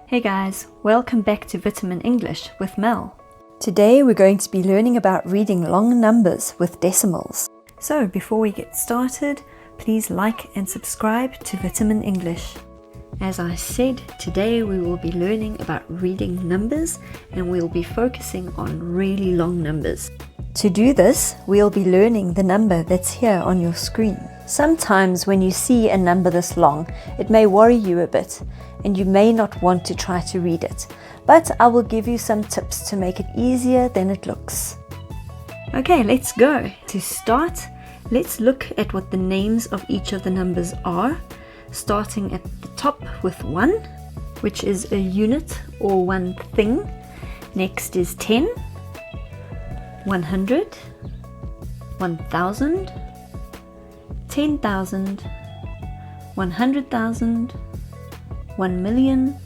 Hey guys, welcome back to Vitamin English with Mel. Today we're going to be learning about reading long numbers with decimals. So before we get started, please like and subscribe to Vitamin English. As I said, today we will be learning about reading numbers and we'll be focusing on really long numbers. To do this, we'll be learning the number that's here on your screen. Sometimes when you see a number this long, it may worry you a bit and you may not want to try to read it, but I will give you some tips to make it easier than it looks. Okay, let's go. To start, let's look at what the names of each of the numbers are, starting at the top with 1, which is a unit or one thing. Next is 10, 100, 1000, 10,000, 100,000, 1 million,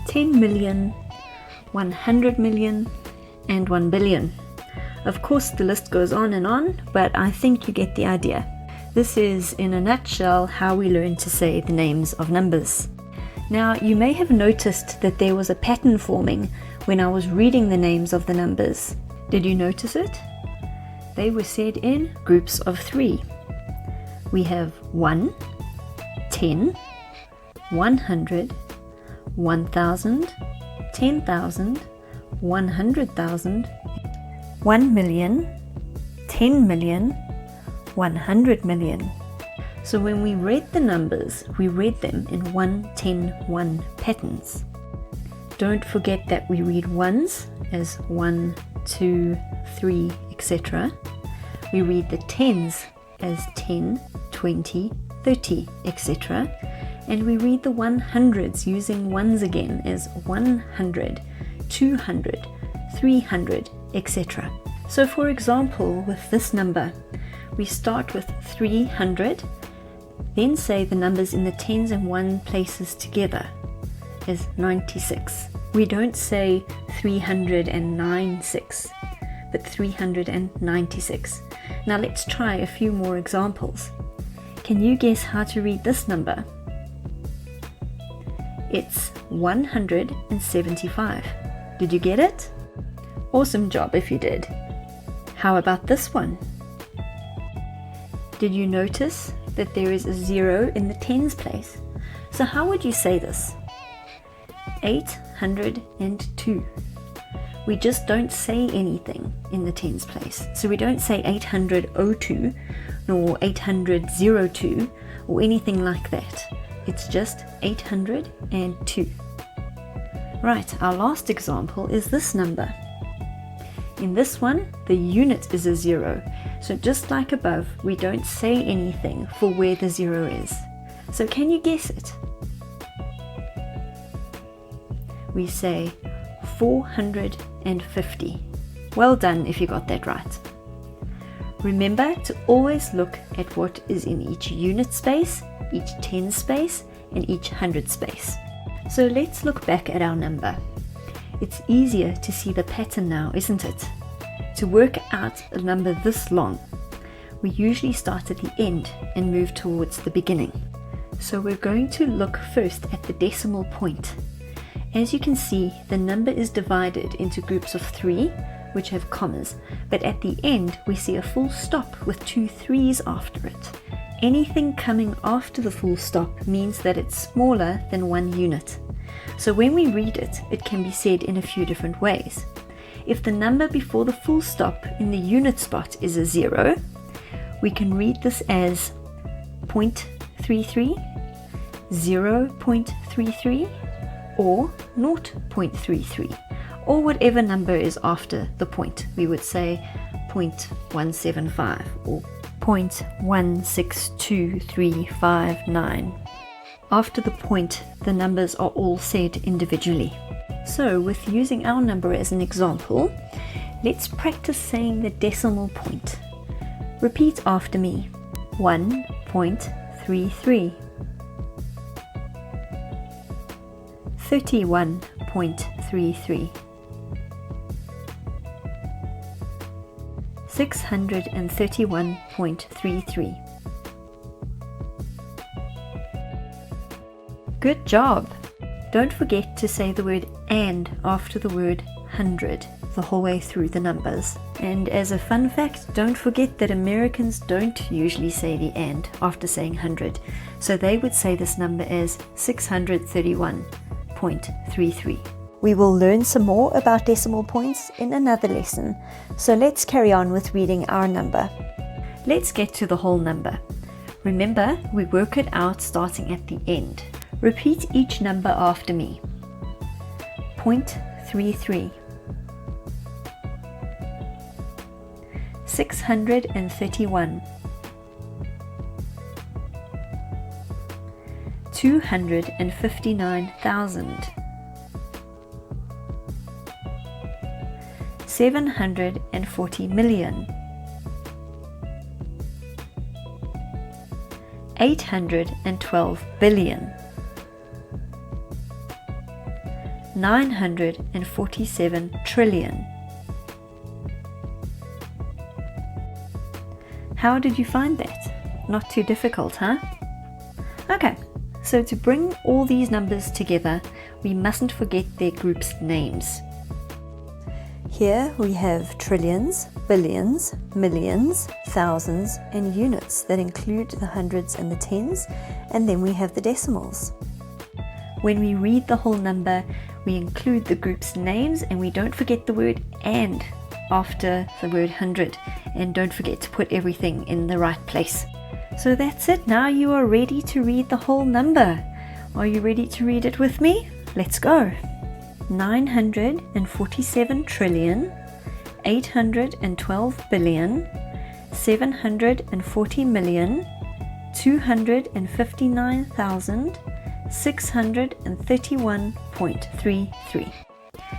10 million, 100 million, and 1 billion. Of course, the list goes on, but I think you get the idea. This is, in a nutshell, how we learn to say the names of numbers. Now, you may have noticed that there was a pattern forming when I was reading the names of the numbers. Did you notice it? They were said in groups of 3. We have 1, 10, 100, 1000, 10,000, 100,000, 1 million, 10 million, 100 million. So when we read the numbers, we read them in 1, 10, 1 patterns. Don't forget that we read ones as 1, 2, 3, etc. We read the tens as 10, 20, 30, etc. And we read the 100s using ones again as 100, 200, 300, etc. So for example, with this number, we start with 300, then say the numbers in the tens and one places together as 96. We don't say 396, but 396. Now let's try a few more examples. Can you guess how to read this number? It's 175. Did you get it? Awesome job if you did. How about this one? Did you notice that there is a 0 in the tens place? So how would you say this? 802. We just don't say anything in the tens place. So we don't say 802 nor 802 or anything like that. It's just 802. Right, our last example is this number. In this one, the unit is a 0. So just like above, we don't say anything for where the 0 is. So can you guess it? We say 450. Well done if you got that right. Remember to always look at what is in each unit space, each 10 space, and each 100 space. So let's look back at our number. It's easier to see the pattern now, isn't it? To work out a number this long, we usually start at the end and move towards the beginning. So we're going to look first at the decimal point. As you can see, the number is divided into groups of 3, which have commas, but at the end we see a full stop with 2 3s after it. Anything coming after the full stop means that it's smaller than 1 unit. So when we read it, it can be said in a few different ways. If the number before the full stop in the unit spot is a 0, we can read this as 0.33, 0.33, or 0.33, or whatever number is after the point. We would say 0.175 or 0.162359. After the point, the numbers are all said individually. So with using our number as an example, let's practice saying the decimal point. Repeat after me. 1.33, 31.33, 631.33. Good job! Don't forget to say the word and after the word 100 the whole way through the numbers. And as a fun fact, don't forget that Americans don't usually say the and after saying 100. So they would say this number as 631.33. We will learn some more about decimal points in another lesson. So let's carry on with reading our number. Let's get to the whole number. Remember, we work it out starting at the end. Repeat each number after me. 0.33, 631, 259,000, 740 million, 812 billion, 947 trillion. How did you find that? Not too difficult, huh? Okay, so to bring all these numbers together, we mustn't forget their groups' names. Here we have trillions, billions, millions, thousands, and units that include the hundreds and the tens, and then we have the decimals. When we read the whole number, we include the group's names and we don't forget the word and after the word 100, and don't forget to put everything in the right place. So that's it. Now you are ready to read the whole number. Are you ready to read it with me? Let's go. 947 trillion, 812 billion, 740 million, 259,631.33.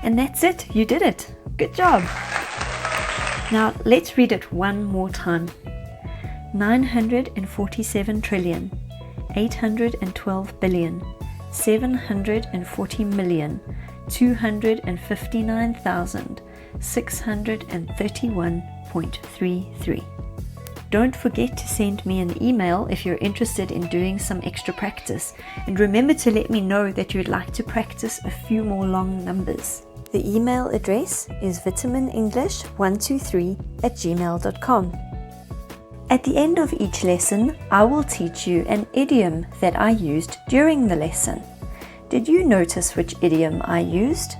And that's it. You did it. Good job. Now let's read it one more time. 947 trillion, 812 billion, 740 million, 259,631.33. Don't forget to send me an email if you're interested in doing some extra practice. And remember to let me know that you'd like to practice a few more long numbers. The email address is vitaminenglish123@gmail.com. At the end of each lesson, I will teach you an idiom that I used during the lesson. Did you notice which idiom I used?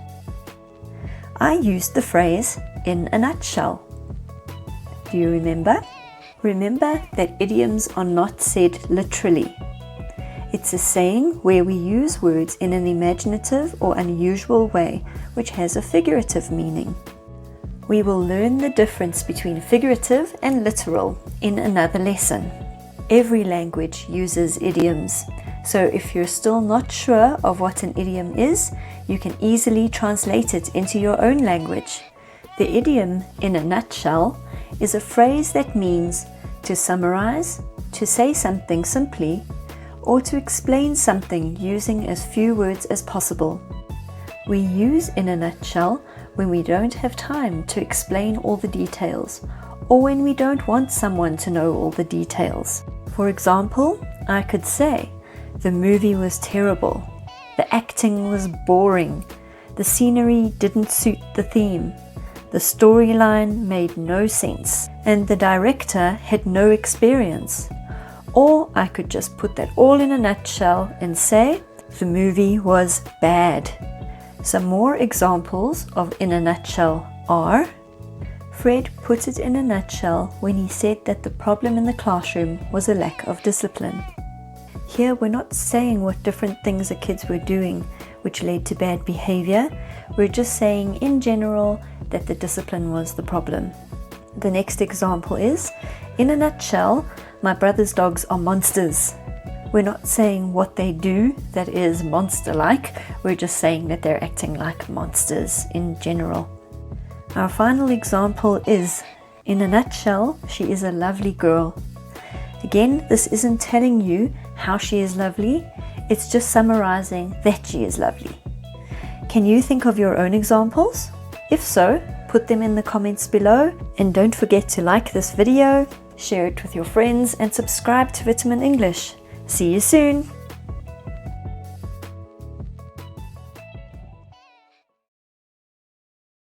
I used the phrase "in a nutshell." Do you remember? Remember that idioms are not said literally. It's a saying where we use words in an imaginative or unusual way, which has a figurative meaning. We will learn the difference between figurative and literal in another lesson. Every language uses idioms, so if you're still not sure of what an idiom is, you can easily translate it into your own language. The idiom "in a nutshell" is a phrase that means to summarize, to say something simply, or to explain something using as few words as possible. We use "in a nutshell" when we don't have time to explain all the details, or when we don't want someone to know all the details. For example, I could say, "The movie was terrible. The acting was boring. The scenery didn't suit the theme. The storyline made no sense. And the director had no experience." Or I could just put that all in a nutshell and say, "The movie was bad." Some more examples of "in a nutshell" are: Fred put it in a nutshell when he said that the problem in the classroom was a lack of discipline. Here we're not saying what different things the kids were doing which led to bad behavior. We're just saying in general that the discipline was the problem. The next example is, "In a nutshell, my brother's dogs are monsters." We're not saying what they do that is monster-like, we're just saying that they're acting like monsters in general. Our final example is, "In a nutshell, she is a lovely girl." Again, this isn't telling you how she is lovely, it's just summarizing that she is lovely. Can you think of your own examples? If so, put them in the comments below, and don't forget to like this video, share it with your friends, and subscribe to Vitamin English. See you soon!